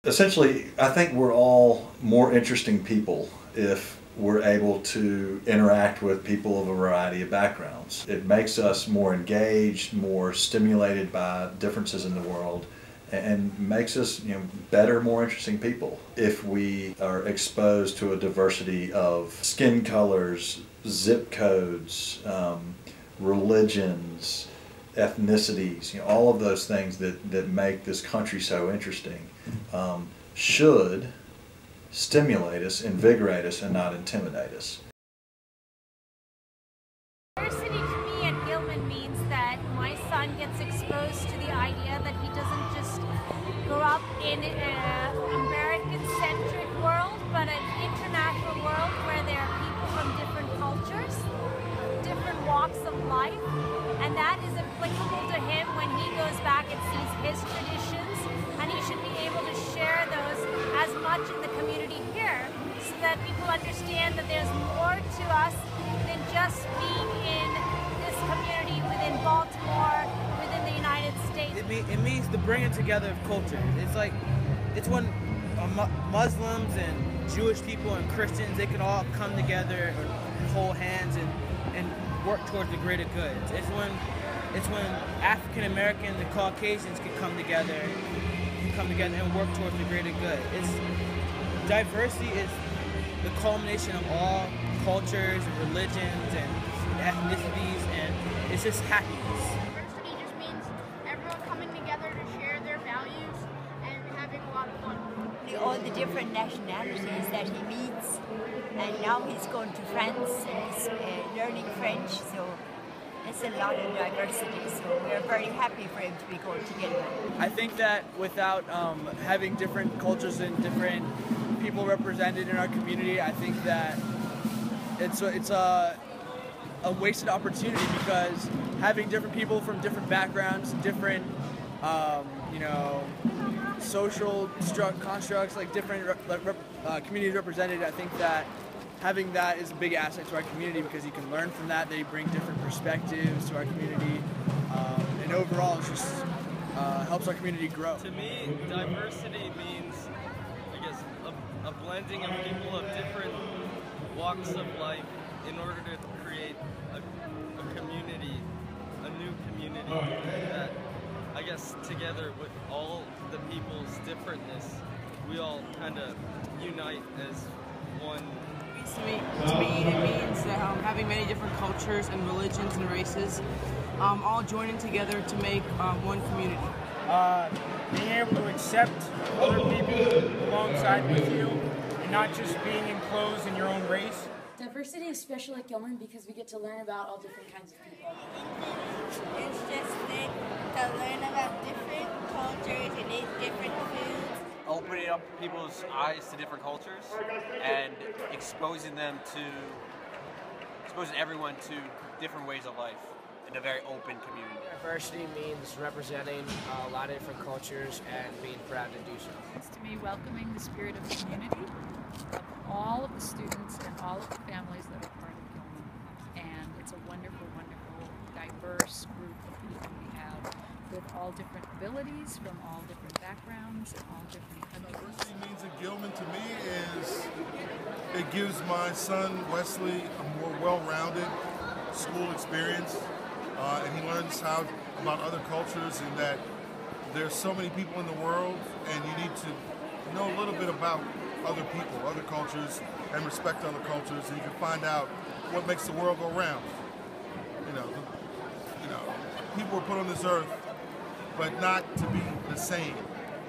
Essentially, I think we're all more interesting people if we're able to interact with people of a variety of backgrounds. It makes us more engaged, more stimulated by differences in the world, and makes us, better, more interesting people if we are exposed to a diversity of skin colors, zip codes, religions, ethnicities, all of those things that make this country so interesting, should stimulate us, invigorate us, and not intimidate us. Diversity to me at Gilman means that my son gets exposed to the idea that he doesn't just grow up in an American-centric world, but an international world where there are people from different cultures, different walks of life, and that is applicable to him when he goes back and sees his traditions, and he should be able to share those as much in the community here so that people understand that there's more to us than just being in this community within Baltimore, within the United States. It means the bringing together of cultures. It's when Muslims and Jewish people and Christians, they can all come together and hold hands and work towards the greater good. It's when African Americans and Caucasians can come together and work towards the greater good. Diversity is the culmination of all cultures and religions and ethnicities, and it's just happiness. Diversity just means everyone coming together to share their values and having a lot of fun. All the different nationalities that he meets, and now he's going to France and he's learning French, so it's a lot of diversity, so we're very happy for him to be going to Gilman. I think that without having different cultures and different people represented in our community, I think that it's a wasted opportunity, because having different people from different backgrounds, different social constructs, like different communities represented, I think that having that is a big asset to our community, because you can learn from that. They bring different perspectives to our community, and overall it just helps our community grow. To me, diversity means, I guess, a blending of people of different walks of life in order to create a community, a new community that, I guess, together with all the people's differentness, we all kind of unite as one. To me, it means that having many different cultures and religions and races all joining together to make one community. Being able to accept other people alongside with you and not just being enclosed in your own race. Diversity is special at Gilman because we get to learn about all different kinds of people. It's just to learn about different cultures and eat different foods. Opening up people's eyes to different cultures and exposing everyone to different ways of life in a very open community. Diversity means representing a lot of different cultures and being proud to do so. It's to me welcoming the spirit of community of all of the students and all of the families that are part of Gilman. And it's a wonderful, wonderful, diverse group of people we have, with all different abilities, from all different backgrounds, and all different countries. Diversity means at Gilman to me is it gives my son Wesley a more well-rounded school experience, and he learns about other cultures, and that there's so many people in the world, and you need to know a little bit about other people, other cultures, and respect other cultures, and you can find out what makes the world go round. People were put on this earth, but not to be the same.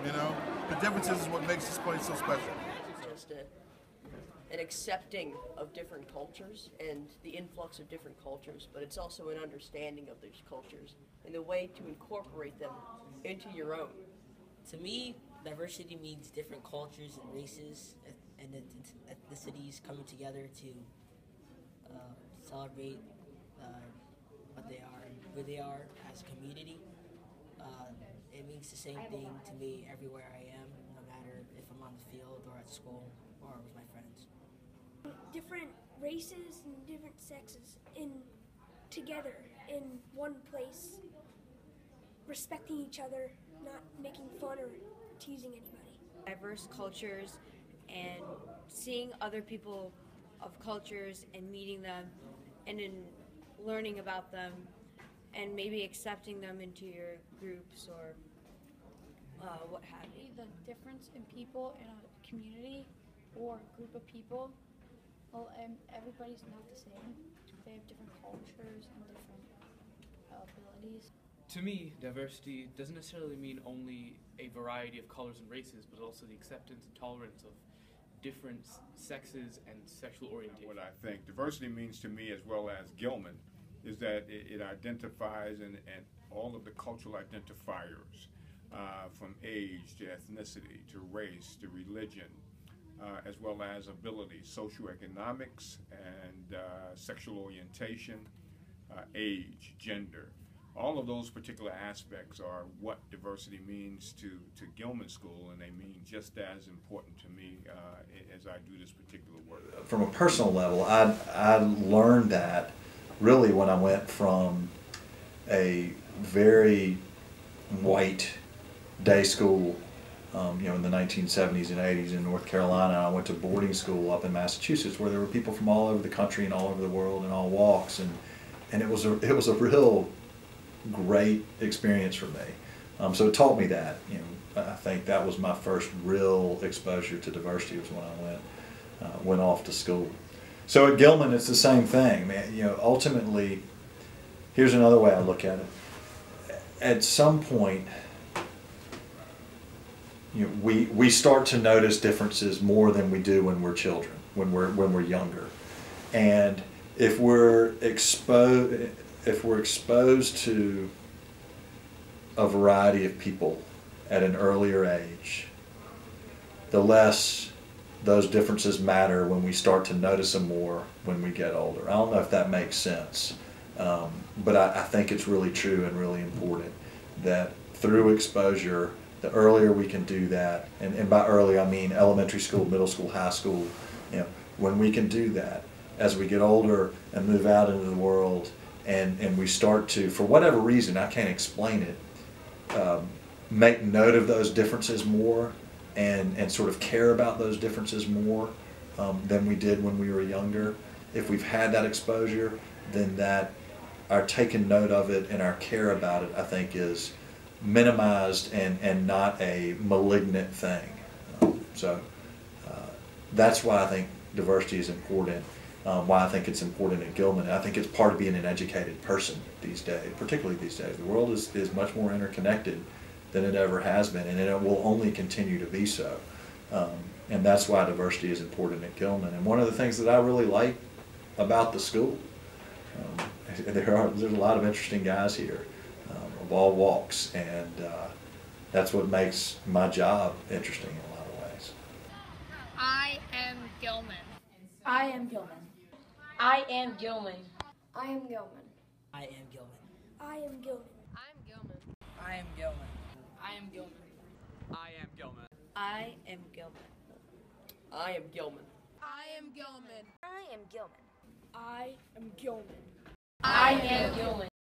The differences is what makes this place so special. It's just an accepting of different cultures and the influx of different cultures, but it's also an understanding of these cultures and the way to incorporate them into your own. To me, diversity means different cultures and races and ethnicities coming together to celebrate what they are and who they are as a community. It means the same thing to me everywhere I am, no matter if I'm on the field or at school or with my friends. Different races and different sexes together in one place, respecting each other, not making fun or teasing anybody. diverse cultures and seeing other people of cultures and meeting them and in learning about them and maybe accepting them into your groups or what have you. The difference in people in a community or group of people, well, everybody's not the same. They have different cultures and different abilities. To me, diversity doesn't necessarily mean only a variety of colors and races, but also the acceptance and tolerance of different sexes and sexual orientation. What I think diversity means to me, as well as Gilman, is that it identifies and all of the cultural identifiers, from age to ethnicity to race to religion, as well as abilities, socioeconomics and sexual orientation, age, gender. All of those particular aspects are what diversity means to Gilman School, and they mean just as important to me as I do this particular work. From a personal level, I learned that really when I went from a very white day school, in the 1970s and 80s in North Carolina. I went to boarding school up in Massachusetts where there were people from all over the country and all over the world and all walks, and it was a real great experience for me. So it taught me that. I think that was my first real exposure to diversity was when I went off to school. So at Gilman, it's the same thing, man. Ultimately, here's another way I look at it. At some point, we start to notice differences more than we do when we're children, when we're younger, and if we're exposed to a variety of people at an earlier age, the less those differences matter when we start to notice them more when we get older. I don't know if that makes sense, but I think it's really true and really important that through exposure, the earlier we can do that, and by early I mean elementary school, middle school, high school, when we can do that, as we get older and move out into the world, and we start to, for whatever reason, I can't explain it, make note of those differences more and sort of care about those differences more than we did when we were younger. If we've had that exposure, then that our taking note of it and our care about it, I think, is minimized and not a malignant thing. So that's why I think diversity is important, why I think it's important at Gilman. I think it's part of being an educated person these days, particularly these days. The world is much more interconnected than it ever has been, and it will only continue to be so. And that's why diversity is important at Gilman. And one of the things that I really like about the school, there's a lot of interesting guys here of all walks, and that's what makes my job interesting in a lot of ways. I am Gilman. I am Gilman. I am Gilman. I am Gilman. I am Gilman. I am Gilman. I'm Gilman. I am Gilman. I am Gilman. I am Gilman. I am Gilman. I am Gilman. I am Gilman. I am Gilman. I am Gilman. I am Gilman.